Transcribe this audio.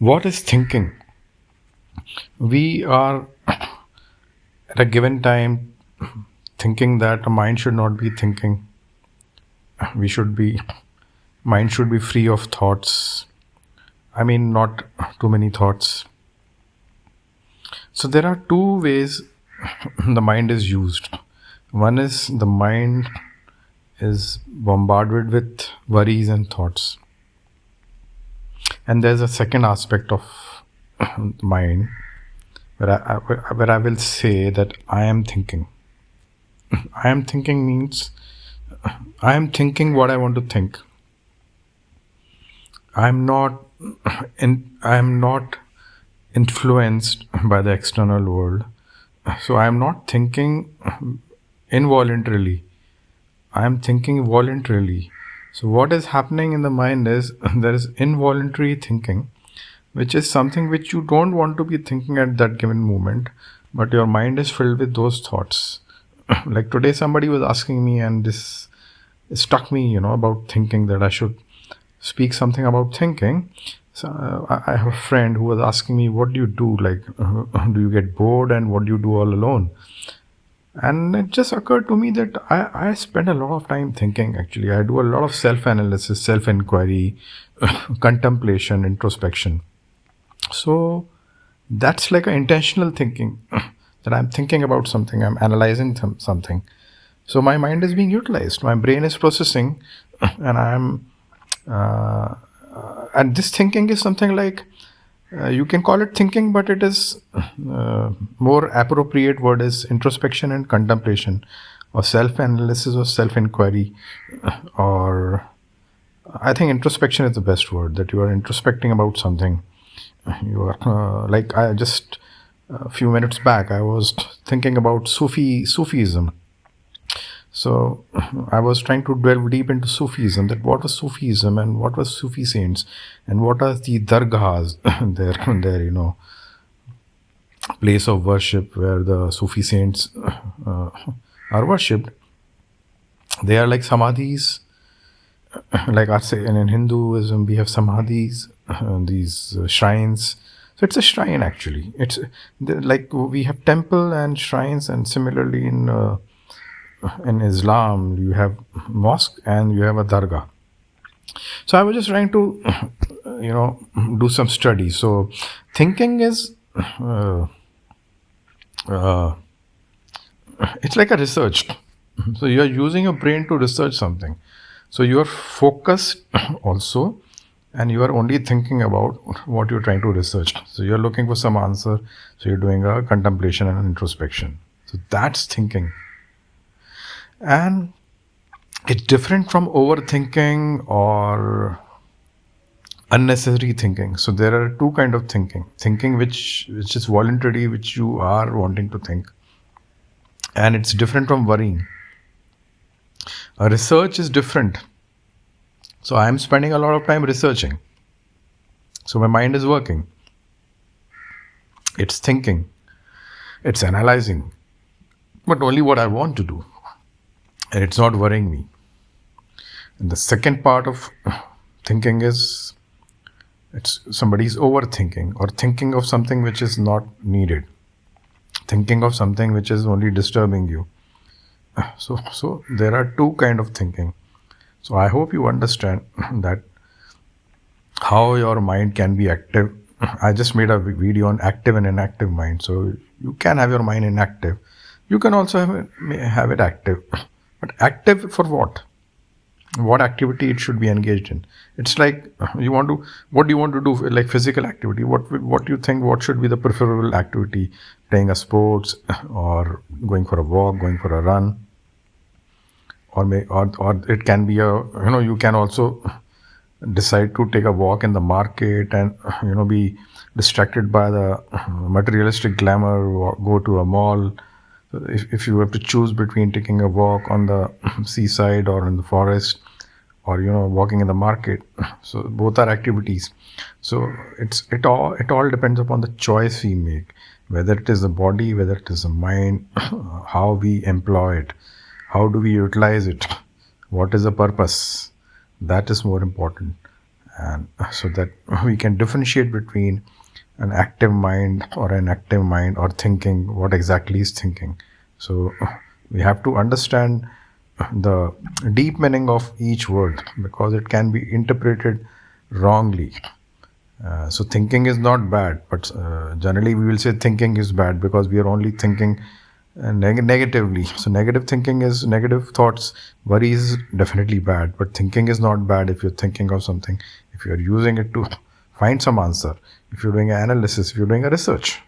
What is thinking? We are at a given time thinking that a mind should not be thinking. We should be, mind should be free of thoughts. I mean, not too many thoughts. So there are two ways the mind is used. One is the mind is bombarded with worries and thoughts. And there's a second aspect of mind where I will say that I am thinking. I am thinking means I am thinking what I want to think. I'm not I'm not influenced by the external world. So I am not thinking involuntarily. I am thinking voluntarily. So what is happening in the mind is there is involuntary thinking, which is something which you don't want to be thinking at that given moment, but your mind is filled with those thoughts. Like today somebody was asking me, and this struck me, about thinking, that I should speak something about thinking. So I have a friend who was asking me, what do you do? Like, do you get bored, and what do you do all alone? And it just occurred to me that I spend a lot of time thinking, actually. I do a lot of self-analysis, self-inquiry, contemplation, introspection. So that's like an intentional thinking, that I'm thinking about something, I'm analyzing something. So my mind is being utilized, my brain is processing, and and this thinking is something like, you can call it thinking, but it is more appropriate word is introspection and contemplation, or self-analysis or self-inquiry, or I think introspection is the best word, that you are introspecting about something. You are like I just a few minutes back I was thinking about Sufism. So I was trying to delve deep into Sufism, that what was Sufism and what was Sufi saints and what are the dargahs, their place of worship where the Sufi saints are worshipped. They are like samadhis, like I say, and in Hinduism we have samadhis, these shrines. So it's a shrine actually. It's like we have temple and shrines, and similarly in Islam you have mosque and you have a dargah. So I was just trying to do some study. So thinking is it's like a research. So you are using your brain to research something. So you are focused also, and you are only thinking about what you're trying to research. So you're looking for some answer. So you're doing a contemplation and introspection. So that's thinking. And it's different from overthinking or unnecessary thinking. So there are two kind of thinking. Thinking which is voluntary, which you are wanting to think. And it's different from worrying. Research is different. So I'm spending a lot of time researching. So my mind is working. It's thinking. It's analyzing. But only what I want to do. And it's not worrying me. And the second part of thinking is it's somebody's overthinking or thinking of something which is not needed. Thinking of something which is only disturbing you. So there are two kind of thinking. So I hope you understand that how your mind can be active. I just made a video on active and inactive mind. So you can have your mind inactive. You can also have it active. But active for what? What activity it should be engaged in? It's like what do you want to do? Like physical activity. What do you think? What should be the preferable activity? Playing a sports, or going for a walk, going for a run, or it can be you can also decide to take a walk in the market and be distracted by the materialistic glamour, go to a mall. If you have to choose between taking a walk on the seaside or in the forest, or walking in the market, so both are activities. So it all depends upon the choice we make, whether it is the body, whether it is the mind, how we employ it, how do we utilize it, what is the purpose. That is more important. and so that we can differentiate between an active mind or an active mind, or thinking, what exactly is thinking. So we have to understand the deep meaning of each word, because it can be interpreted wrongly. So thinking is not bad, but generally we will say thinking is bad because we are only thinking negatively. So negative thinking is negative thoughts. Worry is definitely bad, but thinking is not bad if you're thinking of something. If you're using it to find some answer, if you're doing an analysis, if you're doing a research.